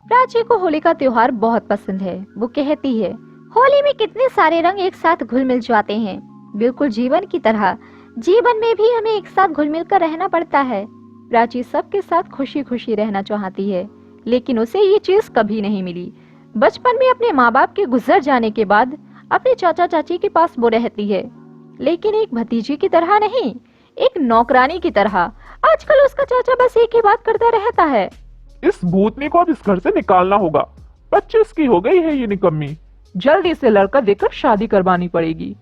प्राची को होली का त्योहार बहुत पसंद है। वो कहती है, होली में कितने सारे रंग एक साथ घुल मिल जाते हैं, बिल्कुल जीवन की तरह। जीवन में भी हमें एक साथ घुल मिल कर रहना पड़ता है। प्राची सबके साथ खुशी खुशी रहना चाहती है, लेकिन उसे ये चीज कभी नहीं मिली। बचपन में अपने माँ बाप के गुजर जाने के बाद अपने चाचा चाची के पास वो रहती है, लेकिन एक भतीजी की तरह नहीं, एक नौकरानी की तरह। आजकल उसका चाचा बस एक ही बात करता रहता है, इस भूतनी को अब इस घर से निकालना होगा। 25 की हो गई है ये निकम्मी। जल्दी से लड़का देकर शादी करवानी पड़ेगी।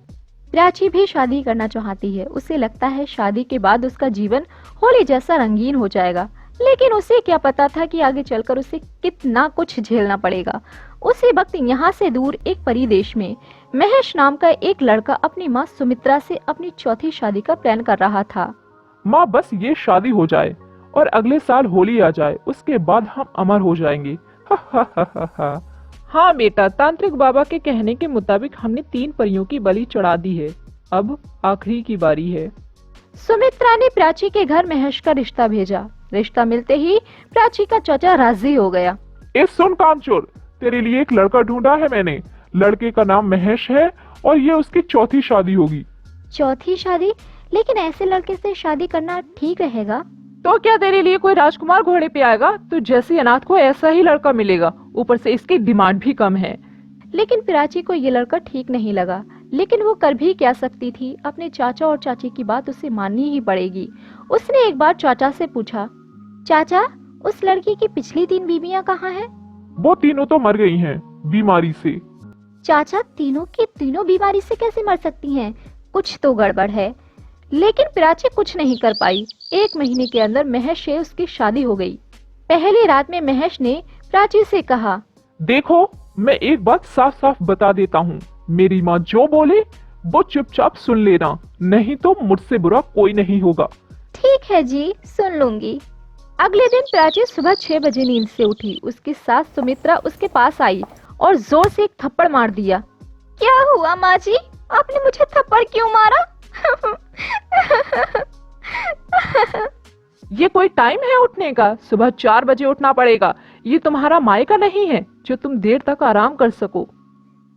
प्राची भी शादी करना चाहती है। उसे लगता है शादी के बाद उसका जीवन होली जैसा रंगीन हो जाएगा, लेकिन उसे क्या पता था कि आगे चलकर उसे कितना कुछ झेलना पड़ेगा। उसी वक्त यहाँ से दूर एक परिदेश में महेश नाम का एक लड़का अपनी माँ सुमित्रा से अपनी चौथी शादी का प्लान कर रहा था। माँ, बस ये शादी हो जाए और अगले साल होली आ जाए, उसके बाद हम अमर हो जाएंगे। हा हा हा हा हा। हाँ बेटा, तांत्रिक बाबा के कहने के मुताबिक हमने 3 परियों की बलि चढ़ा दी है। अब आखिरी की बारी है। सुमित्रा ने प्राची के घर महेश का रिश्ता भेजा। रिश्ता मिलते ही प्राची का चाचा राजी हो गया। सुन कामचोर, तेरे लिए एक लड़का ढूंढा है मैंने। लड़के का नाम महेश है और ये उसकी चौथी शादी होगी। चौथी शादी? लेकिन ऐसे लड़के से शादी करना ठीक रहेगा? तो क्या तेरे लिए कोई राजकुमार घोड़े पे आएगा? तो जैसी अनाथ को ऐसा ही लड़का मिलेगा, ऊपर से इसकी डिमांड भी कम है। लेकिन प्राची को ये लड़का ठीक नहीं लगा, लेकिन वो कर भी क्या सकती थी। अपने चाचा और चाची की बात उसे माननी ही पड़ेगी। उसने एक बार चाचा से पूछा, चाचा, उस लड़की की पिछली 3 बीवियां कहाँ हैं? वो तीनों तो मर गई हैं बीमारी से। चाचा, तीनों की तीनों बीमारी से कैसे मर सकती हैं? कुछ तो गड़बड़ है। लेकिन प्राची कुछ नहीं कर पाई। 1 महीने के अंदर महेश से उसकी शादी हो गई। पहली रात में महेश ने प्राची से कहा, देखो, मैं एक बात साफ साफ बता देता हूँ, मेरी माँ जो बोले वो चुपचाप सुन लेना, नहीं तो मुझसे बुरा कोई नहीं होगा। ठीक है जी, सुन लूंगी। अगले दिन प्राची सुबह 6 बजे नींद से उठी। उसकी सास सुमित्रा उसके पास आई और जोर से एक थप्पड़ मार दिया। क्या हुआ माँ जी, आपने मुझे थप्पड़ क्यों मारा? ये कोई टाइम है उठने का? सुबह 4 बजे उठना पड़ेगा। ये तुम्हारा मायका नहीं है जो तुम देर तक आराम कर सको।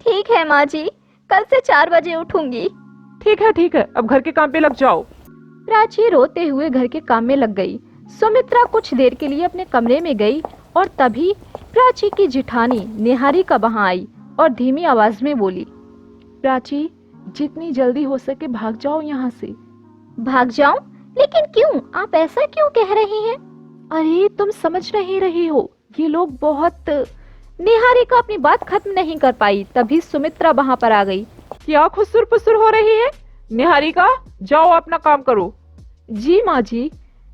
ठीक है माँ जी, कल से 4 बजे उठूंगी। ठीक है, अब घर के काम पे लग जाओ। प्राची रोते हुए घर के काम में लग गई। सुमित्रा कुछ देर के लिए अपने कमरे में गई और तभी प्राची की जिठानी निहारिका वहां आई और धीमी आवाज में बोली, प्राची, जितनी जल्दी हो सके भाग जाओ यहाँ से। भाग जाऊं? लेकिन क्यों? आप ऐसा क्यों कह रही हैं? अरे तुम समझ नहीं रही हो, ये लोग बहुत। निहारिका अपनी बात खत्म नहीं कर पाई, तभी सुमित्रा वहां पर आ गई। क्या खुसुर पुसुर हो रही है? निहारिका, जाओ अपना काम करो। जी माँ जी।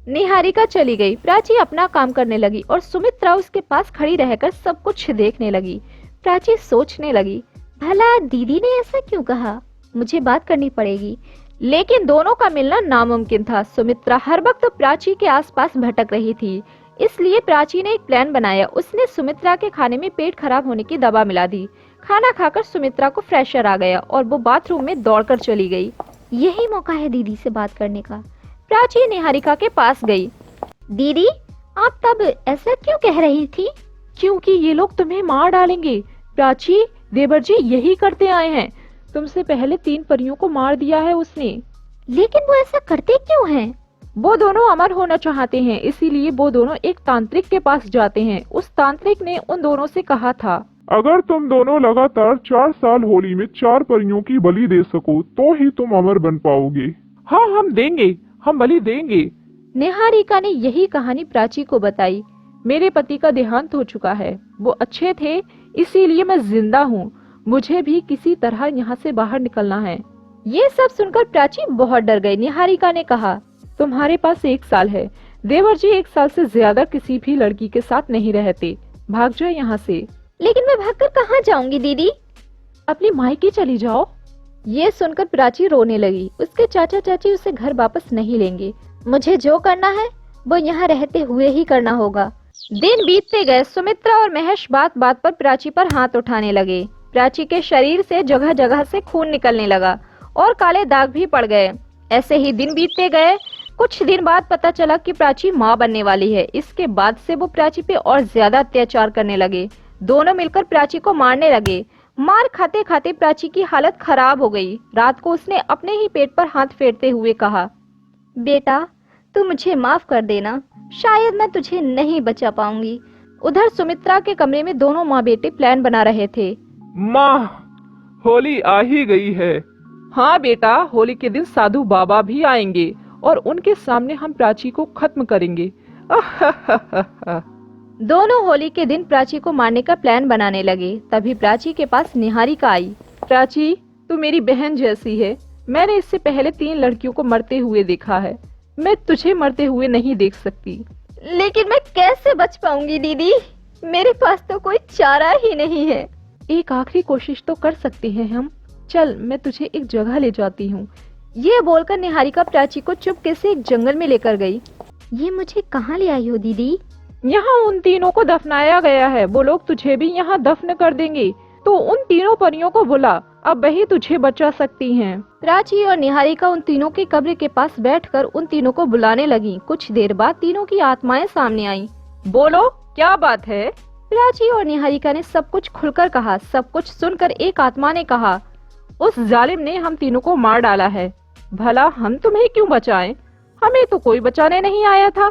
निहारिका चली गई। प्राची अपना काम करने लगी और सुमित्रा उसके पास खड़ी रहकर सब कुछ देखने लगी। प्राची सोचने लगी, भला दीदी ने ऐसा क्यों कहा? मुझे बात करनी पड़ेगी। लेकिन दोनों का मिलना नामुमकिन था। सुमित्रा हर वक्त प्राची के आसपास भटक रही थी, इसलिए प्राची ने एक प्लान बनाया। उसने सुमित्रा के खाने में पेट खराब होने की दवा मिला दी। खाना खाकर सुमित्रा को फ्रेशर आ गया और वो बाथरूम में दौड़कर चली गई। यही मौका है दीदी से बात करने का। प्राची निहारिका के पास गई। दीदी, आप तब ऐसा क्यों कह रही थी? क्योंकि ये लोग तुम्हें मार डालेंगे। प्राची, देवर जी यही करते आए हैं। तुमसे पहले 3 परियों को मार दिया है उसने। लेकिन वो ऐसा करते क्यों हैं? वो दोनों अमर होना चाहते हैं, इसीलिए वो दोनों एक तांत्रिक के पास जाते हैं। उस तांत्रिक ने उन दोनों से कहा था, अगर तुम दोनों लगातार 4 साल होली में 4 परियों की बलि दे सको तो ही तुम अमर बन पाओगे। हाँ, हम देंगे, हम बलि देंगे। निहारिका ने यही कहानी प्राची को बताई। मेरे पति का देहांत हो चुका है। वो अच्छे थे, इसीलिए मैं जिंदा हूँ। मुझे भी किसी तरह यहाँ से बाहर निकलना है। ये सब सुनकर प्राची बहुत डर गई। निहारिका ने कहा, तुम्हारे पास 1 साल है। देवर जी 1 साल से ज्यादा किसी भी लड़की के साथ नहीं रहते। भाग जाओ यहाँ से। लेकिन मैं भागकर कहाँ जाऊंगी दीदी? अपनी मायके चली जाओ। ये सुनकर प्राची रोने लगी। उसके चाचा चाची उसे घर वापस नहीं लेंगे। मुझे जो करना है वो यहाँ रहते हुए ही करना होगा। दिन बीतते गए। सुमित्रा और महेश बात बात पर प्राची पर हाथ उठाने लगे। प्राची के शरीर से जगह जगह से खून निकलने लगा और काले दाग भी पड़ गए। ऐसे ही दिन बीतते गए। कुछ दिन बाद पता चला कि प्राची माँ बनने वाली है। इसके बाद से वो प्राची पे और ज्यादा अत्याचार करने लगे। दोनों मिलकर प्राची को मारने लगे। मार खाते खाते प्राची की हालत खराब हो गई। रात को उसने अपने ही पेट पर हाथ फेरते हुए कहा, बेटा तू मुझे माफ कर देना, शायद मैं तुझे नहीं बचा पाऊंगी। उधर सुमित्रा के कमरे में दोनों माँ बेटे प्लान बना रहे थे। माँ, होली आ ही गई है। हाँ बेटा, होली के दिन साधु बाबा भी आएंगे और उनके सामने हम प्राची को खत्म करेंगे। दोनों होली के दिन प्राची को मारने का प्लान बनाने लगे। तभी प्राची के पास निहारिका आई। प्राची, तू मेरी बहन जैसी है। मैंने इससे पहले 3 लड़कियों को मरते हुए देखा है, मैं तुझे मरते हुए नहीं देख सकती। लेकिन मैं कैसे बच पाऊंगी दीदी, मेरे पास तो कोई चारा ही नहीं है। एक आखिरी कोशिश तो कर सकते हैं हम। चल, मैं तुझे एक जगह ले जाती हूँ। ये बोलकर निहारिका प्राची को चुपके से एक जंगल में लेकर गई। ये मुझे कहाँ ले आई हो दीदी? यहाँ उन तीनों को दफनाया गया है, वो लोग तुझे भी यहाँ दफन कर देंगे। तो उन तीनों परियों को बुला, अब वही तुझे बचा सकती हैं। प्राची और निहारिका उन तीनों की कब्र के पास बैठकर उन तीनों को बुलाने लगी। कुछ देर बाद तीनों की आत्माएं सामने आईं। बोलो, क्या बात है? प्राची और निहारिका ने सब कुछ खुलकर कहा। सब कुछ सुनकर एक आत्मा ने कहा, उस जालिम ने हम तीनों को मार डाला है। भला हम तुम्हें क्यों बचाएं? हमें तो कोई बचाने नहीं आया था।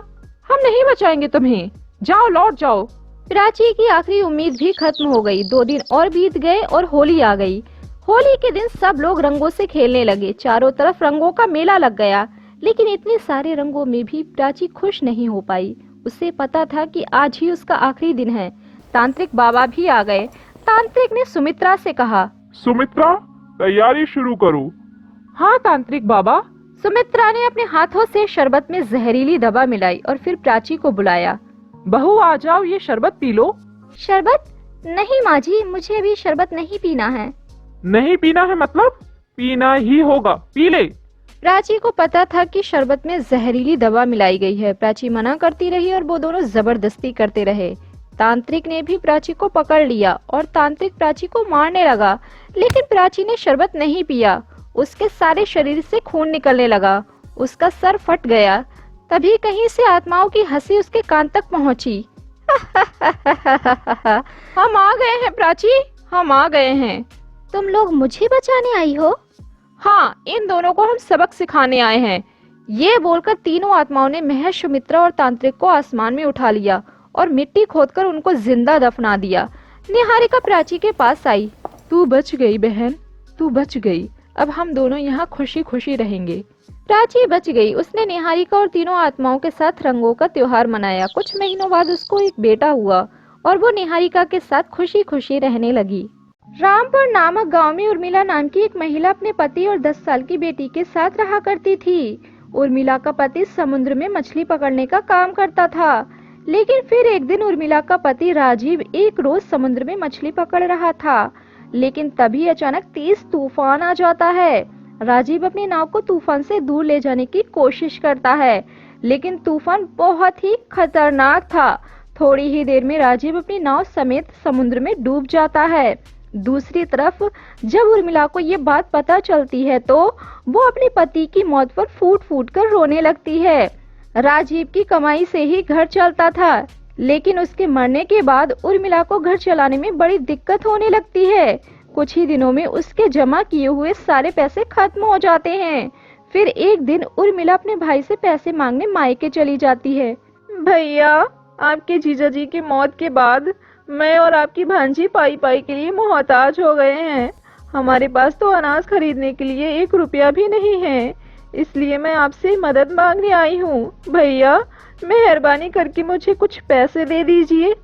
हम नहीं बचाएंगे तुम्हें, जाओ, लौट जाओ। प्राची की आखिरी उम्मीद भी खत्म हो गई। 2 दिन और बीत गए और होली आ गई। होली के दिन सब लोग रंगों से खेलने लगे। चारों तरफ रंगों का मेला लग गया। लेकिन इतने सारे रंगों में भी प्राची खुश नहीं हो पाई। उसे पता था कि आज ही उसका आखिरी दिन है। तांत्रिक बाबा भी आ गए। तांत्रिक ने सुमित्रा से कहा, सुमित्रा, तैयारी शुरू करो। हाँ तांत्रिक बाबा। सुमित्रा ने अपने हाथों से शरबत में जहरीली दवा मिलाई और फिर प्राची को बुलाया। बहू आ जाओ, ये शरबत पी लो। शरबत? नहीं माँ जी, मुझे अभी शरबत नहीं पीना है। नहीं पीना है मतलब? पीना ही होगा, पी ले। प्राची को पता था कि शरबत में जहरीली दवा मिलाई गई है। प्राची मना करती रही और वो दोनों जबरदस्ती करते रहे। तांत्रिक ने भी प्राची को पकड़ लिया और तांत्रिक प्राची को मारने लगा। लेकिन प्राची ने शरबत नहीं पिया। उसके सारे शरीर से खून निकलने लगा। उसका सर फट गया। तभी कहीं से आत्माओं की हंसी उसके कान तक पहुंची। हम आ गए हैं प्राची, हम आ गए हैं। तुम लोग मुझे बचाने आई हो? हाँ, इन दोनों को हम सबक सिखाने आए हैं। ये बोलकर तीनों आत्माओं ने महर्षि सुमित्रा और तांत्रिक को आसमान में उठा लिया और मिट्टी खोदकर उनको जिंदा दफना दिया। निहारिका प्राची के पास आई। तू बच गई बहन, तू बच गई। अब हम दोनों यहाँ खुशी खुशी रहेंगे। प्राची बच गई। उसने निहारिका और तीनों आत्माओं के साथ रंगों का त्योहार मनाया। कुछ महीनों बाद उसको एक बेटा हुआ और वो निहारिका के साथ खुशी खुशी रहने लगी। रामपुर नामक गांव में उर्मिला नाम की एक महिला अपने पति और 10 साल की बेटी के साथ रहा करती थी। उर्मिला का पति समुद्र में मछली पकड़ने का काम करता था। लेकिन फिर एक दिन उर्मिला का पति राजीव एक रोज समुद्र में मछली पकड़ रहा था। लेकिन तभी अचानक तेज तूफान आ जाता है। राजीव अपनी नाव को तूफान से दूर ले जाने की कोशिश करता है, लेकिन तूफान बहुत ही खतरनाक था। थोड़ी ही देर में राजीव अपनी नाव समेत समुद्र में डूब जाता है। दूसरी तरफ जब उर्मिला को ये बात पता चलती है तो वो अपने पति की मौत पर फूट फूट कर रोने लगती है। राजीव की कमाई से ही घर चलता था, लेकिन उसके मरने के बाद उर्मिला को घर चलाने में बड़ी दिक्कत होने लगती है। कुछ ही दिनों में उसके जमा किए हुए सारे पैसे खत्म हो जाते हैं। फिर एक दिन उर्मिला अपने भाई से पैसे मांगने मायके चली जाती है। भैया, आपके जीजा जी की मौत के बाद मैं और आपकी भांजी पाई पाई के लिए मोहताज हो गए हैं। हमारे पास तो अनाज खरीदने के लिए 1 रुपया भी नहीं है, इसलिए मैं आपसे मदद मांगने आई हूँ। भैया, मेहरबानी करके मुझे कुछ पैसे दे दीजिए।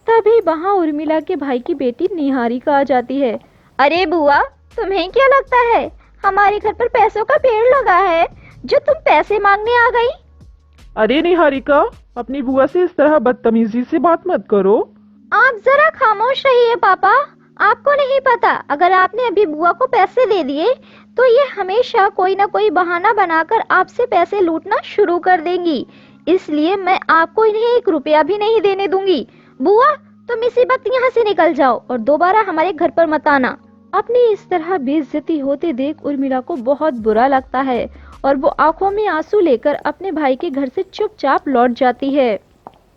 तभी वहाँ उर्मिला के भाई की बेटी निहारिका आ जाती है। अरे बुआ, तुम्हें क्या लगता है हमारे घर पर पैसों का पेड़ लगा है जो तुम पैसे मांगने आ गई? अरे निहारिका, अपनी बुआ से इस तरह बदतमीजी से बात मत करो। आप जरा खामोश रहिए पापा। आपको नहीं पता, अगर आपने अभी बुआ को पैसे दे दिए तो ये हमेशा कोई ना कोई बहाना बनाकर आपसे पैसे लूटना शुरू कर देंगी। इसलिए मैं आपको इन्हें 1 रुपया भी नहीं देने दूंगी। बुआ, तुम इसी वक्त यहाँ से निकल जाओ और दोबारा हमारे घर पर मत आना। अपनी इस तरह बेइज्जती होते देख उर्मिला को बहुत बुरा लगता है और वो आंखों में आंसू लेकर अपने भाई के घर से चुपचाप लौट जाती है।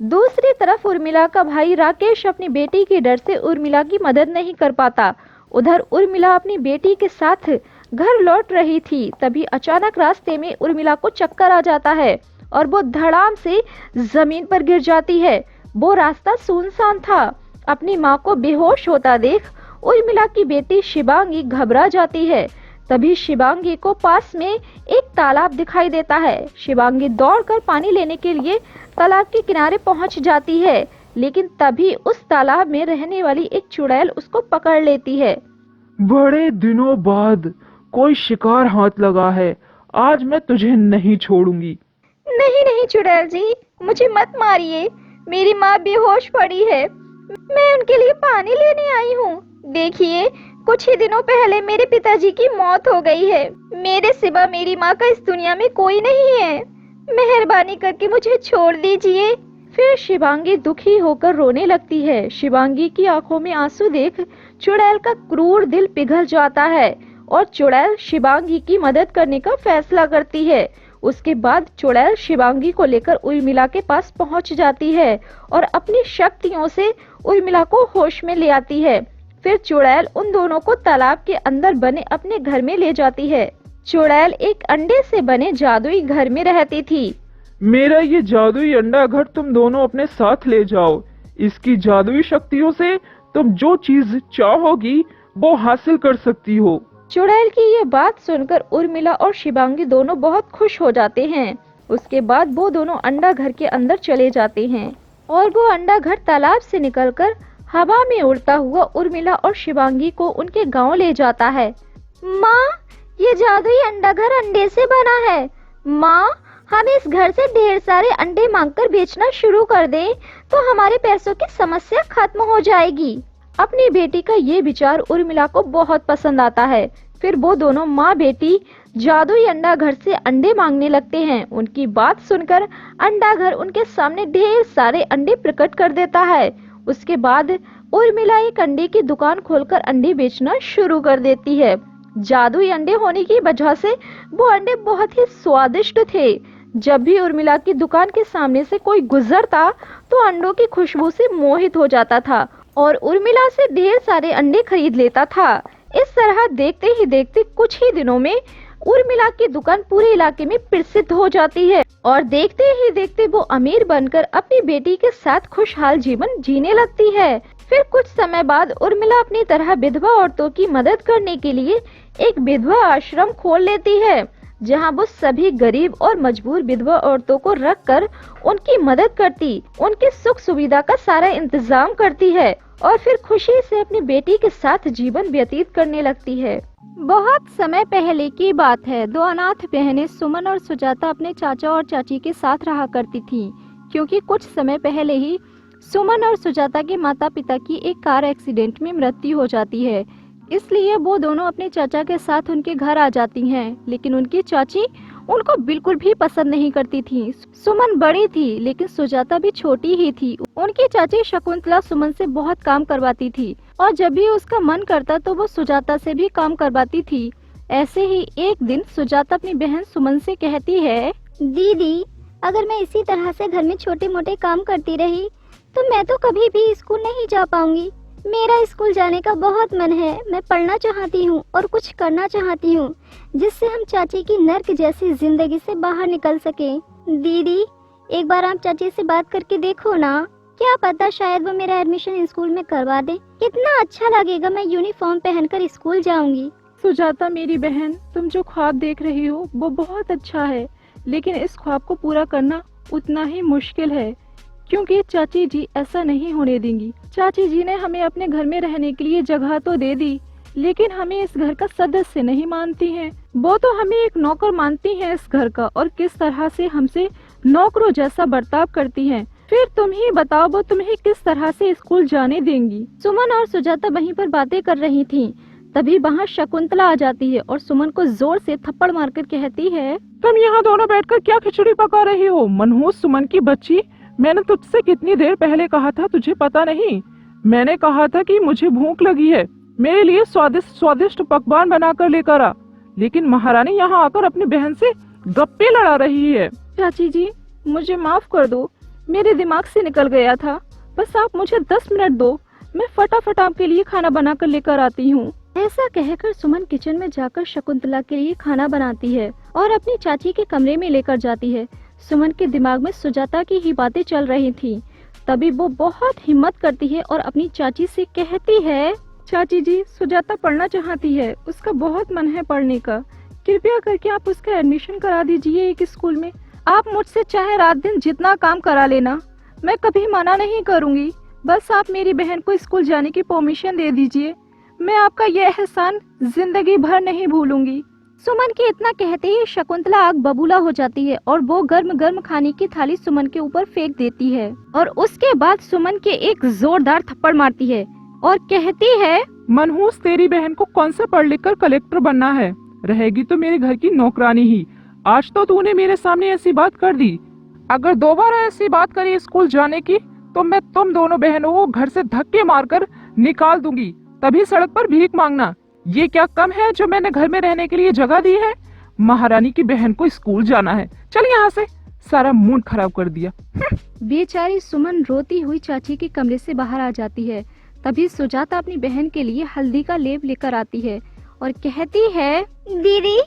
दूसरी तरफ उर्मिला का भाई राकेश अपनी बेटी के डर से उर्मिला की मदद नहीं कर पाता। उधर उर्मिला अपनी बेटी के साथ घर लौट रही थी, तभी अचानक रास्ते में उर्मिला को चक्कर आ जाता है और वो धड़ाम से जमीन पर गिर जाती है। वो रास्ता सुनसान था। अपनी माँ को बेहोश होता देख उर्मिला की बेटी शिवांगी घबरा जाती है। तभी शिवांगी को पास में एक तालाब दिखाई देता है। शिवांगी दौड़कर पानी लेने के लिए तालाब के किनारे पहुंच जाती है, लेकिन तभी उस तालाब में रहने वाली एक चुड़ैल उसको पकड़ लेती है। बड़े दिनों बाद कोई शिकार हाथ लगा है, आज मैं तुझे नहीं छोड़ूंगी। नहीं नहीं चुड़ैल जी, मुझे मत मारिए। मेरी माँ बेहोश पड़ी है, मैं उनके लिए पानी लेने आई हूँ। देखिए, कुछ ही दिनों पहले मेरे पिताजी की मौत हो गई है। मेरे सिवा मेरी माँ का इस दुनिया में कोई नहीं है। मेहरबानी करके मुझे छोड़ दीजिए। फिर शिवांगी दुखी होकर रोने लगती है। शिवांगी की आंखों में आंसू देख चुड़ैल का क्रूर दिल पिघल जाता है और चुड़ैल शिवांगी की मदद करने का फैसला करती है। उसके बाद चुड़ैल शिवांगी को लेकर उर्मिला के पास पहुंच जाती है और अपनी शक्तियों से उर्मिला को होश में ले आती है। फिर चुड़ैल उन दोनों को तालाब के अंदर बने अपने घर में ले जाती है। चुड़ैल एक अंडे से बने जादुई घर में रहती थी। मेरा ये जादुई अंडा घर तुम दोनों अपने साथ ले जाओ। इसकी जादुई शक्तियों से तुम जो चीज चाहोगी वो हासिल कर सकती हो। चुड़ैल की ये बात सुनकर उर्मिला और शिवांगी दोनों बहुत खुश हो जाते हैं। उसके बाद वो दोनों अंडा घर के अंदर चले जाते हैं और वो अंडा घर तालाब से निकलकर हवा में उड़ता हुआ उर्मिला और शिवांगी को उनके गांव ले जाता है। माँ, ये जादुई अंडा घर अंडे से बना है। माँ, हम इस घर से ढेर सारे अंडे मांगकर बेचना शुरू कर दें तो हमारे पैसों की समस्या खत्म हो जाएगी। अपनी बेटी का ये विचार उर्मिला को बहुत पसंद आता है। फिर वो दोनों माँ बेटी जादुई अंडा घर से अंडे मांगने लगते हैं। उनकी बात सुनकर अंडा घर उनके सामने ढेर सारे अंडे प्रकट कर देता है। उसके बाद उर्मिला एक अंडे की दुकान खोलकर अंडे बेचना शुरू कर देती है। जादुई अंडे होने की वजह से वो अंडे बहुत ही स्वादिष्ट थे। जब भी उर्मिला की दुकान के सामने से कोई गुजरता तो अंडों की खुशबू से मोहित हो जाता था और उर्मिला से ढेर सारे अंडे खरीद लेता था। इस तरह देखते ही देखते कुछ ही दिनों में उर्मिला की दुकान पूरे इलाके में प्रसिद्ध हो जाती है और देखते ही देखते वो अमीर बनकर अपनी बेटी के साथ खुशहाल जीवन जीने लगती है। फिर कुछ समय बाद उर्मिला अपनी तरह विधवा औरतों की मदद करने के लिए एक विधवा आश्रम खोल लेती है, जहां वो सभी गरीब और मजबूर विधवा औरतों को रखकर उनकी मदद करती, उनकी सुख सुविधा का सारा इंतजाम करती है और फिर खुशी से अपनी बेटी के साथ जीवन व्यतीत करने लगती है। बहुत समय पहले की बात है। दो अनाथ बहनें सुमन और सुजाता अपने चाचा और चाची के साथ रहा करती थीं, क्योंकि कुछ समय पहले ही सुमन और सुजाता के माता पिता की एक कार एक्सीडेंट में मृत्यु हो जाती है। इसलिए वो दोनों अपने चाचा के साथ उनके घर आ जाती हैं, लेकिन उनकी चाची उनको बिल्कुल भी पसंद नहीं करती थी। सुमन बड़ी थी लेकिन सुजाता भी छोटी ही थी। उनकी चाची शकुंतला सुमन से बहुत काम करवाती थी और जब भी उसका मन करता तो वो सुजाता से भी काम करवाती थी। ऐसे ही एक दिन सुजाता अपनी बहन सुमन से कहती है, दीदी, अगर मैं इसी तरह से घर में छोटे मोटे काम करती रही तो मैं तो कभी भी स्कूल नहीं जा पाऊंगी। मेरा स्कूल जाने का बहुत मन है। मैं पढ़ना चाहती हूँ और कुछ करना चाहती हूँ जिससे हम चाची की नर्क जैसी जिंदगी से बाहर निकल सके। दीदी, एक बार आप चाची से बात करके देखो ना, क्या पता शायद वो मेरा एडमिशन स्कूल में करवा दे। कितना अच्छा लगेगा, मैं यूनिफॉर्म पहनकर स्कूल जाऊंगी। सुजाता मेरी बहन, तुम जो ख्वाब देख रही हो वो बहुत अच्छा है, लेकिन इस ख्वाब को पूरा करना उतना ही मुश्किल है, क्योंकि चाची जी ऐसा नहीं होने देंगी। चाची जी ने हमें अपने घर में रहने के लिए जगह तो दे दी, लेकिन हमें इस घर का सदस्य नहीं मानती हैं। वो तो हमें एक नौकर मानती हैं इस घर का, और किस तरह से हमसे नौकरों जैसा बर्ताव करती हैं। फिर तुम ही बताओ, वो तुम्हें किस तरह से स्कूल जाने देंगी। सुमन और सुजाता वहीं पर बातें कर रही थीं। तभी वहाँ शकुंतला आ जाती है और सुमन को जोर से थप्पड़ मारकर कहती है, तुम यहाँ दोनों बैठकर क्या खिचड़ी पका रही हो? मनहूस सुमन की बच्ची, मैंने तुझसे कितनी देर पहले कहा था, तुझे पता नहीं? मैंने कहा था कि मुझे भूख लगी है, मेरे लिए स्वादिष्ट स्वादिष्ट पकवान बनाकर लेकर आ, लेकिन महारानी यहाँ आकर अपनी बहन से गप्पे लड़ा रही है। चाची जी, मुझे माफ कर दो, मेरे दिमाग से निकल गया था। बस आप मुझे 10 मिनट दो, मैं फटाफट आपके लिए खाना बना कर लेकर आती हूँ। ऐसा कहकर सुमन किचन में जाकर शकुंतला के लिए खाना बनाती है और अपनी चाची के कमरे में लेकर जाती है। सुमन के दिमाग में सुजाता की ही बातें चल रही थी। तभी वो बहुत हिम्मत करती है और अपनी चाची से कहती है, चाची जी, सुजाता पढ़ना चाहती है, उसका बहुत मन है पढ़ने का। कृपया करके आप उसका एडमिशन करा दीजिए एक स्कूल में। आप मुझसे चाहे रात दिन जितना काम करा लेना, मैं कभी मना नहीं करूंगी। बस आप मेरी बहन को स्कूल जाने की परमिशन दे दीजिए। मैं आपका यह एहसान जिंदगी भर नहीं भूलूंगी। सुमन के इतना कहते ही शकुंतला आग बबूला हो जाती है और वो गर्म गर्म खाने की थाली सुमन के ऊपर फेंक देती है और उसके बाद सुमन के एक जोरदार थप्पड़ मारती है और कहती है, मनहूस, तेरी बहन को कौन सा पढ़ लिख कर कलेक्टर बनना है? रहेगी तो मेरे घर की नौकरानी ही। आज तो तूने मेरे सामने ऐसी बात कर दी। अगर दोबारा ऐसी बात करी स्कूल जाने की तो मैं तुम दोनों बहनों को घर से धक्के मारकर निकाल दूंगी। तभी सड़क पर भीख मांगना। ये क्या कम है जो मैंने घर में रहने के लिए जगह दी है? महारानी की बहन को स्कूल जाना है। चल यहाँ से, सारा मूड खराब कर दिया। बेचारी सुमन रोती हुई चाची के कमरे से बाहर आ जाती है। तभी सुजाता अपनी बहन के लिए हल्दी का लेप लेकर आती है और कहती है, दीदी,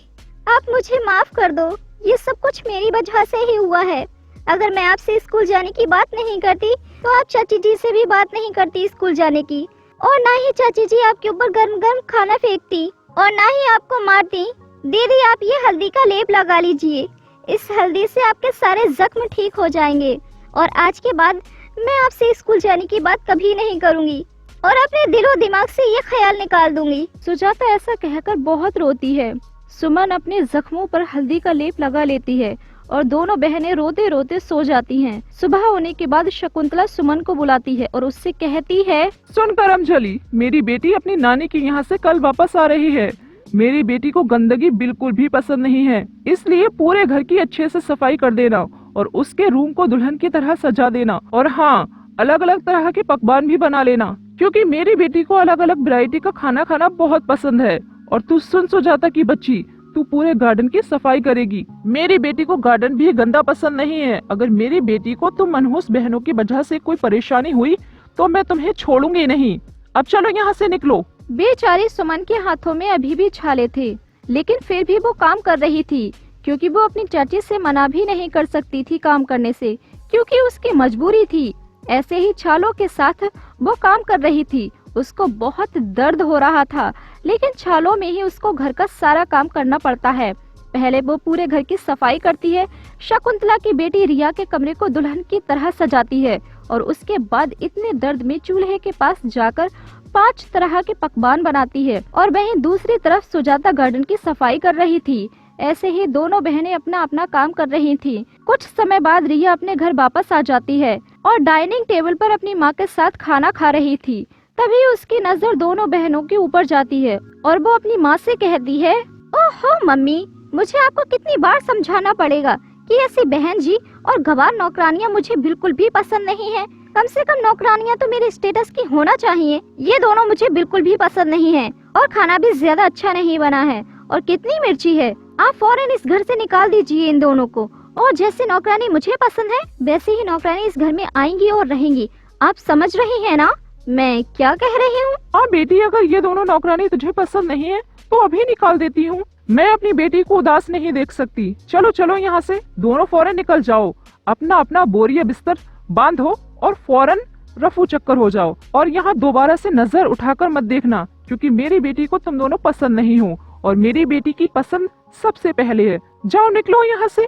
आप मुझे माफ कर दो, ये सब कुछ मेरी वजह से ही हुआ है। अगर मैं आपसे स्कूल जाने की बात नहीं करती तो आप चाची जी से भी बात नहीं करती स्कूल जाने की, और ना ही चाची जी आपके ऊपर गर्म गर्म खाना फेंकती और ना ही आपको मारती। दीदी, आप ये हल्दी का लेप लगा लीजिए, इस हल्दी से आपके सारे जख्म ठीक हो जाएंगे और आज के बाद मैं आपसे स्कूल जाने की बात कभी नहीं करूंगी और अपने दिलो दिमाग से ये ख्याल निकाल दूंगी। सुजाता ऐसा कहकर बहुत रोती है। सुमन अपने जख्मों पर हल्दी का लेप लगा लेती है और दोनों बहनें रोते रोते सो जाती हैं। सुबह होने के बाद शकुंतला सुमन को बुलाती है और उससे कहती है, सुन करमजली, मेरी बेटी अपनी नानी के यहाँ से कल वापस आ रही है। मेरी बेटी को गंदगी बिल्कुल भी पसंद नहीं है, इसलिए पूरे घर की अच्छे से सफाई कर देना और उसके रूम को दुल्हन की तरह सजा देना। और हाँ, अलग अलग तरह के पकवान भी बना लेना, क्योंकि मेरी बेटी को अलग अलग वैरायटी का खाना खाना बहुत पसंद है। और तू सुन सुजाता की बच्ची, तू पूरे गार्डन की सफाई करेगी। मेरी बेटी को गार्डन भी गंदा पसंद नहीं है। अगर मेरी बेटी को तुम मनहूस बहनों की वजह से कोई परेशानी हुई तो मैं तुम्हें छोड़ूंगी नहीं। अब चलो यहाँ से निकलो। बेचारी सुमन के हाथों में अभी भी छाले थे, लेकिन फिर भी वो काम कर रही थी, क्योंकि वो अपनी चाची से मना भी नहीं कर सकती थी काम करने से, क्योंकि उसकी मजबूरी थी। ऐसे ही छालों के साथ वो काम कर रही थी। उसको बहुत दर्द हो रहा था, लेकिन छालों में ही उसको घर का सारा काम करना पड़ता है। पहले वो पूरे घर की सफाई करती है, शकुंतला की बेटी रिया के कमरे को दुल्हन की तरह सजाती है और उसके बाद इतने दर्द में चूल्हे के पास जाकर 5 तरह के पकवान बनाती है। और वहीं दूसरी तरफ सुजाता गार्डन की सफाई कर रही थी। ऐसे ही दोनों बहनें अपना अपना काम कर रही थी। कुछ समय बाद रिया अपने घर वापस आ जाती है और डाइनिंग टेबल पर अपनी माँ के साथ खाना खा रही थी। तभी उसकी नजर दोनों बहनों के ऊपर जाती है और वो अपनी माँ से कहती है, ओहो मम्मी, मुझे आपको कितनी बार समझाना पड़ेगा कि ऐसी बहन जी और गवार नौकरानियाँ मुझे बिल्कुल भी पसंद नहीं है। कम से कम नौकरानियाँ तो मेरे स्टेटस की होना चाहिए। ये दोनों मुझे बिल्कुल भी पसंद नहीं है और खाना भी ज्यादा अच्छा नहीं बना है और कितनी मिर्ची है। आप फौरन इस घर से निकाल दीजिए इन दोनों को। और जैसे नौकरानी मुझे पसंद है वैसे ही नौकरानी इस घर में आएंगी और रहेंगी। आप समझ रही हैं ना मैं क्या कह रही हूँ? हाँ बेटी, अगर ये दोनों नौकरानी तुझे पसंद नहीं है तो अभी निकाल देती हूँ। मैं अपनी बेटी को उदास नहीं देख सकती। चलो चलो यहाँ से, दोनों फौरन निकल जाओ। अपना अपना बोरिया बिस्तर बांधो और फौरन रफू चक्कर हो जाओ। और यहाँ दोबारा से नजर उठाकर मत देखना, क्योंकि मेरी बेटी को तुम दोनों पसंद नहीं हो और मेरी बेटी की पसंद सबसे पहले है। जाओ निकलो यहाँ से।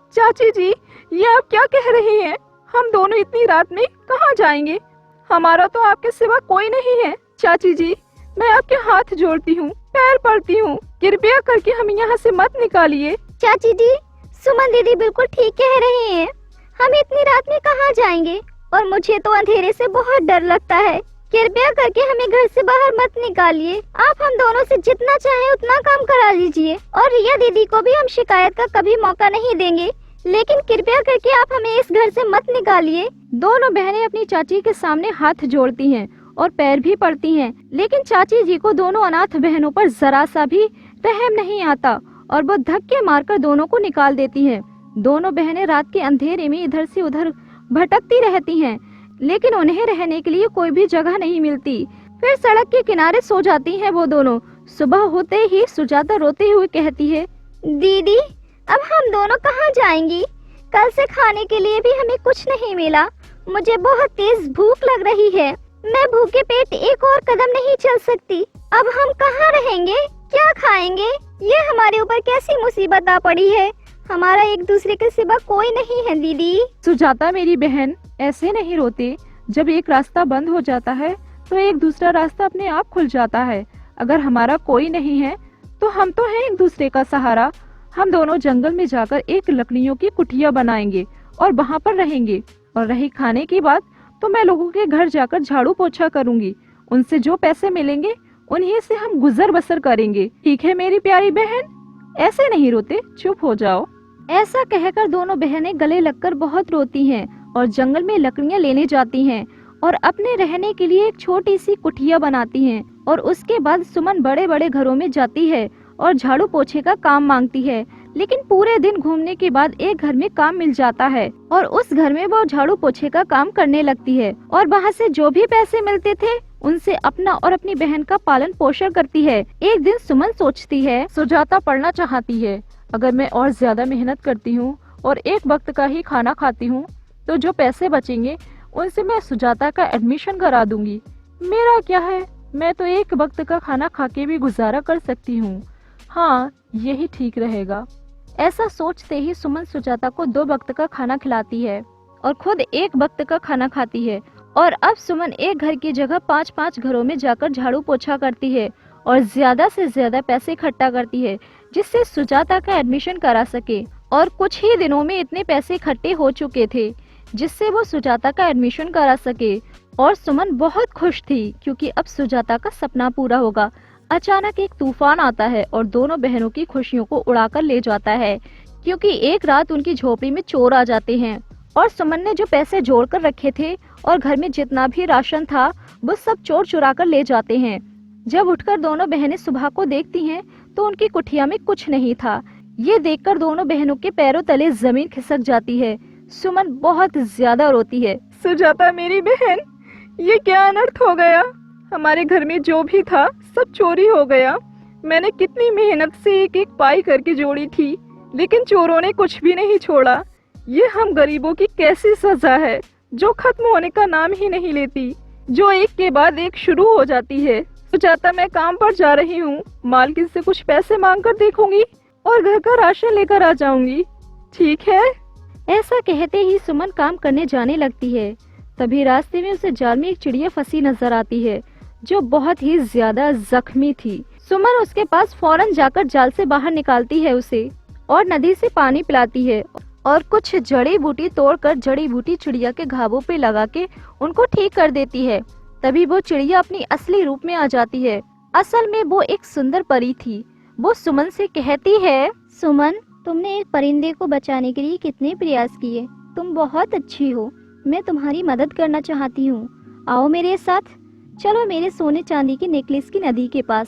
चाची जी, ये आप क्या कह रही हैं? हम दोनों इतनी रात में कहाँ जाएंगे? हमारा तो आपके सिवा कोई नहीं है। चाची जी, मैं आपके हाथ जोड़ती हूँ, पैर पड़ती हूँ, कृपया करके हम यहाँ से मत निकालिए। चाची जी, सुमन दीदी बिल्कुल ठीक कह रही हैं। हम इतनी रात में कहाँ जाएंगे और मुझे तो अंधेरे से बहुत डर लगता है। कृपया करके हमें घर से बाहर मत निकालिए। आप हम दोनों से जितना चाहे उतना काम करा लीजिए और रिया दीदी को भी हम शिकायत का कभी मौका नहीं देंगे, लेकिन कृपया करके आप हमें इस घर से मत निकालिए। दोनों बहनें अपनी चाची के सामने हाथ जोड़ती हैं और पैर भी पड़ती हैं, लेकिन चाची जी को दोनों अनाथ बहनों पर जरा सा भी रहम नहीं आता और वो धक्के मारकर दोनों को निकाल देती हैं। दोनों बहनें रात के अंधेरे में इधर से उधर भटकती रहती हैं, लेकिन उन्हें रहने के लिए कोई भी जगह नहीं मिलती। फिर सड़क के किनारे सो जाती हैं वो दोनों। सुबह होते ही सुजाता रोते हुए कहती है, दीदी अब हम दोनों कहाँ जाएंगी? कल से खाने के लिए भी हमें कुछ नहीं मिला। मुझे बहुत तेज भूख लग रही है। मैं भूखे पेट एक और कदम नहीं चल सकती। अब हम कहाँ रहेंगे? क्या खाएंगे? ये हमारे ऊपर कैसी मुसीबत आ पड़ी है। हमारा एक दूसरे के सिवा कोई नहीं है दीदी। सुजाता मेरी बहन, ऐसे नहीं रोते। जब एक रास्ता बंद हो जाता है तो एक दूसरा रास्ता अपने आप खुल जाता है। अगर हमारा कोई नहीं है तो हम तो हैं एक दूसरे का सहारा। हम दोनों जंगल में जाकर एक लकड़ियों की कुटिया बनाएंगे और वहाँ पर रहेंगे। और रही खाने की बात, तो मैं लोगों के घर जाकर झाड़ू पोछा करूंगी। उनसे जो पैसे मिलेंगे उन्हीं से हम गुजर बसर करेंगे। ठीक है मेरी प्यारी बहन? ऐसे नहीं रोते, चुप हो जाओ। ऐसा कहकर दोनों बहनें गले लगकर बहुत रोती हैं और जंगल में लकड़ियां लेने जाती हैं और अपने रहने के लिए एक छोटी सी कुटिया बनाती हैं। और उसके बाद सुमन बड़े बड़े घरों में जाती है और झाड़ू पोछे का काम मांगती है। लेकिन पूरे दिन घूमने के बाद एक घर में काम मिल जाता है और उस घर में वो झाड़ू पोछे का काम करने लगती है और वहाँ से जो भी पैसे मिलते थे उनसे अपना और अपनी बहन का पालन पोषण करती है। एक दिन सुमन सोचती है, सुजाता पढ़ना चाहती है। अगर मैं और ज्यादा मेहनत करती हूँ और एक वक्त का ही खाना खाती हूँ तो जो पैसे बचेंगे उनसे मैं सुजाता का एडमिशन करा दूंगी। मेरा क्या है, मैं तो एक वक्त का खाना खा के भी गुजारा कर सकती हूँ। हाँ, यही ठीक रहेगा। ऐसा सोचते ही सुमन सुजाता को 2 वक्त का खाना खिलाती है और खुद 1 वक्त का खाना खाती है। और अब सुमन एक घर की जगह 5-5 घरों में जाकर झाड़ू पोछा करती है और ज्यादा से ज्यादा पैसे इकट्ठा करती है जिससे सुजाता का एडमिशन करा सके। और कुछ ही दिनों में इतने पैसे इकट्ठे हो चुके थे जिससे वो सुजाता का एडमिशन करा सके। और सुमन बहुत खुश थी क्योंकि अब सुजाता का सपना पूरा होगा। अचानक एक तूफान आता है और दोनों बहनों की खुशियों को उड़ाकर ले जाता है, क्योंकि एक रात उनकी झोपड़ी में चोर आ जाते हैं और सुमन ने जो पैसे जोड़ कर रखे थे और घर में जितना भी राशन था वो सब चोर चुरा कर ले जाते हैं। जब उठकर दोनों बहनें सुबह को देखती हैं तो उनकी कुटिया में कुछ नहीं था। ये देखकर दोनों बहनों के पैरों तले जमीन खिसक जाती है। सुमन बहुत ज्यादा रोती है। सुजाता मेरी बहन, ये क्या अनर्थ हो गया। हमारे घर में जो भी था सब चोरी हो गया। मैंने कितनी मेहनत से एक एक पाई करके जोड़ी थी, लेकिन चोरों ने कुछ भी नहीं छोड़ा। ये हम गरीबों की कैसी सजा है जो खत्म होने का नाम ही नहीं लेती, जो एक के बाद एक शुरू हो जाती है। सुजाता, मैं काम पर जा रही हूँ। मालकिन से कुछ पैसे मांग कर देखूंगी और घर का राशन लेकर आ जाऊंगी। ठीक है? ऐसा कहते ही सुमन काम करने जाने लगती है। तभी रास्ते में उसे जाल में एक चिड़िया फंसी नजर आती है जो बहुत ही ज्यादा जख्मी थी। सुमन उसके पास फौरन जाकर जाल से बाहर निकालती है उसे और नदी से पानी पिलाती है और कुछ जड़ी बूटी तोड़कर जड़ी बूटी चिड़िया के घावों पे लगा के उनको ठीक कर देती है। तभी वो चिड़िया अपनी असली रूप में आ जाती है। असल में वो एक सुंदर परी थी। वो सुमन से कहती है, सुमन, तुमने एक परिंदे को बचाने के लिए कितने प्रयास किए। तुम बहुत अच्छी हो। मैं तुम्हारी मदद करना चाहती हूँ। आओ मेरे साथ। चलो मेरे सोने चांदी की नेकलेस की नदी के पास।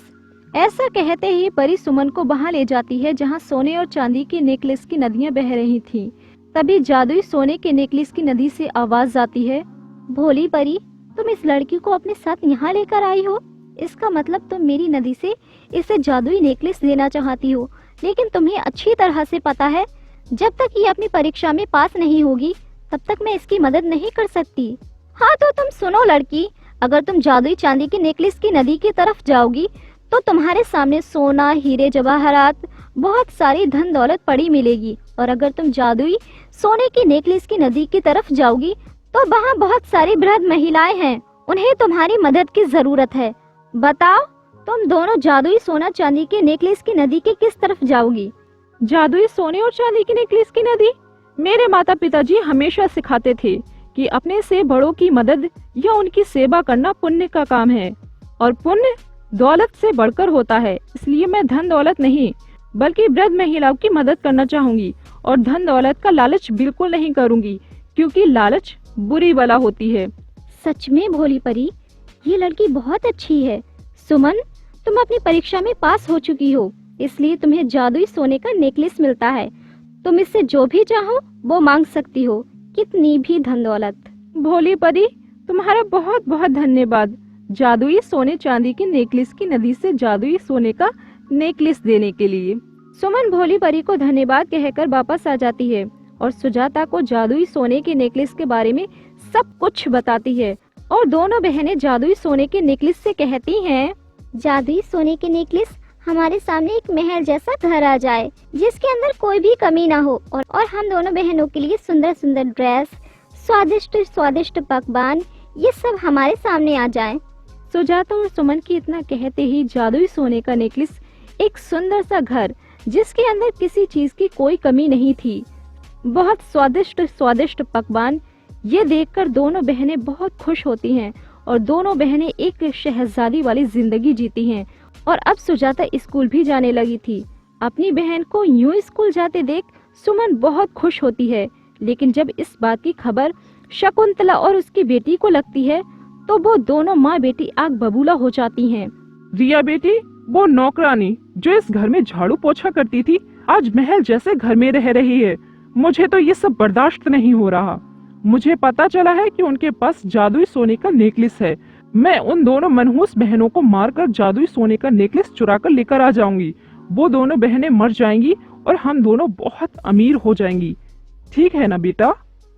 ऐसा कहते ही परी सुमन को वहां ले जाती है जहां सोने और चांदी की नेकलेस की नदियां बह रही थीं। तभी जादुई सोने के नेकलेस की नदी से आवाज आती है, भोली परी, तुम इस लड़की को अपने साथ यहाँ लेकर आई हो। इसका मतलब तुम मेरी नदी से इसे जादुई नेकलेस लेना चाहती हो। लेकिन तुम्हें अच्छी तरह से पता है, जब तक ये अपनी परीक्षा में पास नहीं होगी तब तक मैं इसकी मदद नहीं कर सकती। हाँ तो तुम सुनो लड़की, अगर तुम जादुई चांदी की नेकलेस की नदी की तरफ जाओगी तो तुम्हारे सामने सोना, हीरे, जवाहरात, बहुत सारी धन दौलत पड़ी मिलेगी। और अगर तुम जादुई सोने की नेकलेस की नदी की तरफ जाओगी तो वहाँ बहुत सारी वृद्ध महिलाएं हैं, उन्हें तुम्हारी मदद की जरूरत है। बताओ, तुम दोनों जादुई सोना चांदी के नेकलेस की नदी के किस तरफ जाओगी? जादुई सोने और चांदी की नेकलेस की नदी? मेरे माता पिताजी हमेशा सिखाते थे कि अपने से बड़ों की मदद या उनकी सेवा करना पुण्य का काम है और पुण्य दौलत से बढ़कर होता है। इसलिए मैं धन दौलत नहीं बल्कि वृद्ध महिलाओं की मदद करना चाहूंगी और धन दौलत का लालच बिल्कुल नहीं करूंगी, क्योंकि लालच बुरी बला होती है। सच में भोली परी, ये लड़की बहुत अच्छी है। सुमन, तुम अपनी परीक्षा में पास हो चुकी हो। इसलिए तुम्हें जादुई सोने का नेकलेस मिलता है। तुम इससे जो भी चाहो वो मांग सकती हो, कितनी भी धन दौलत। भोली परी, तुम्हारा बहुत बहुत धन्यवाद जादुई सोने चांदी के नेकलेस की नदी से जादुई सोने का नेकलेस देने के लिए। सुमन भोली परी को धन्यवाद कहकर वापस आ जाती है और सुजाता को जादुई सोने के नेकलेस के बारे में सब कुछ बताती है और दोनों बहनें जादुई सोने के नेकलेस से कहती हैं, जादुई सोने के नेकलेस हमारे सामने एक महल जैसा घर आ जाए जिसके अंदर कोई भी कमी ना हो और हम दोनों बहनों के लिए सुंदर सुंदर ड्रेस, स्वादिष्ट स्वादिष्ट पकवान, ये सब हमारे सामने आ जाए। सुजाता और सुमन की इतना कहते ही जादुई सोने का नेकलेस, एक सुंदर सा घर जिसके अंदर किसी चीज की कोई कमी नहीं थी, बहुत स्वादिष्ट स्वादिष्ट पकवान, ये देखकर दोनों बहनें बहुत खुश होती हैं और दोनों बहनें एक शहजादी वाली जिंदगी जीती हैं। और अब सुजाता स्कूल भी जाने लगी थी। अपनी बहन को यूं स्कूल जाते देख सुमन बहुत खुश होती है, लेकिन जब इस बात की खबर शकुंतला और उसकी बेटी को लगती है तो वो दोनों माँ बेटी आग बबूला हो जाती हैं। रिया बेटी, वो नौकरानी जो इस घर में झाड़ू पोछा करती थी, आज महल जैसे घर में रह रही है। मुझे तो ये सब बर्दाश्त नहीं हो रहा। मुझे पता चला है कि उनके पास जादुई सोने का नेकलेस है। मैं उन दोनों मनहूस बहनों को मारकर जादुई सोने का नेकलेस चुरा कर लेकर आ जाऊंगी। वो दोनों बहनें मर जाएंगी और हम दोनों बहुत अमीर हो जाएंगी। ठीक है ना बेटा?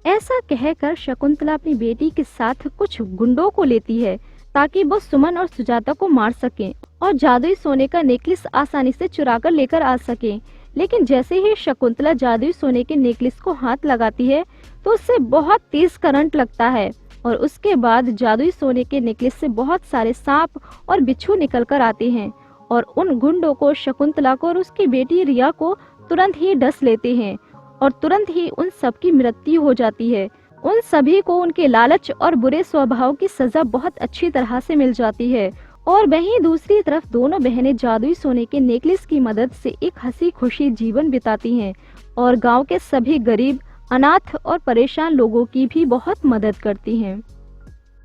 ऐसा कहकर शकुंतला अपनी बेटी के साथ कुछ गुंडों को लेती है ताकि वो सुमन और सुजाता को मार सकें और जादुई सोने का नेकलेस आसानी से चुरा कर लेकर आ सकें। लेकिन जैसे ही शकुंतला जादुई सोने के नेकलेस को हाथ लगाती है तो उससे बहुत तेज करंट लगता है और उसके बाद जादुई सोने के नेकलेस से बहुत सारे सांप और बिच्छू निकल कर आते हैं और उन गुंडों को शकुंतला को और उसकी बेटी रिया को तुरंत ही डस लेते हैं और तुरंत ही उन सबकी मृत्यु हो जाती है। उन सभी को उनके लालच और बुरे स्वभाव की सजा बहुत अच्छी तरह से मिल जाती है। और वहीं दूसरी तरफ दोनों बहनें जादुई सोने के नेकलेस की मदद से एक हंसी खुशी जीवन बिताती हैं और गांव के सभी गरीब, अनाथ और परेशान लोगों की भी बहुत मदद करती हैं।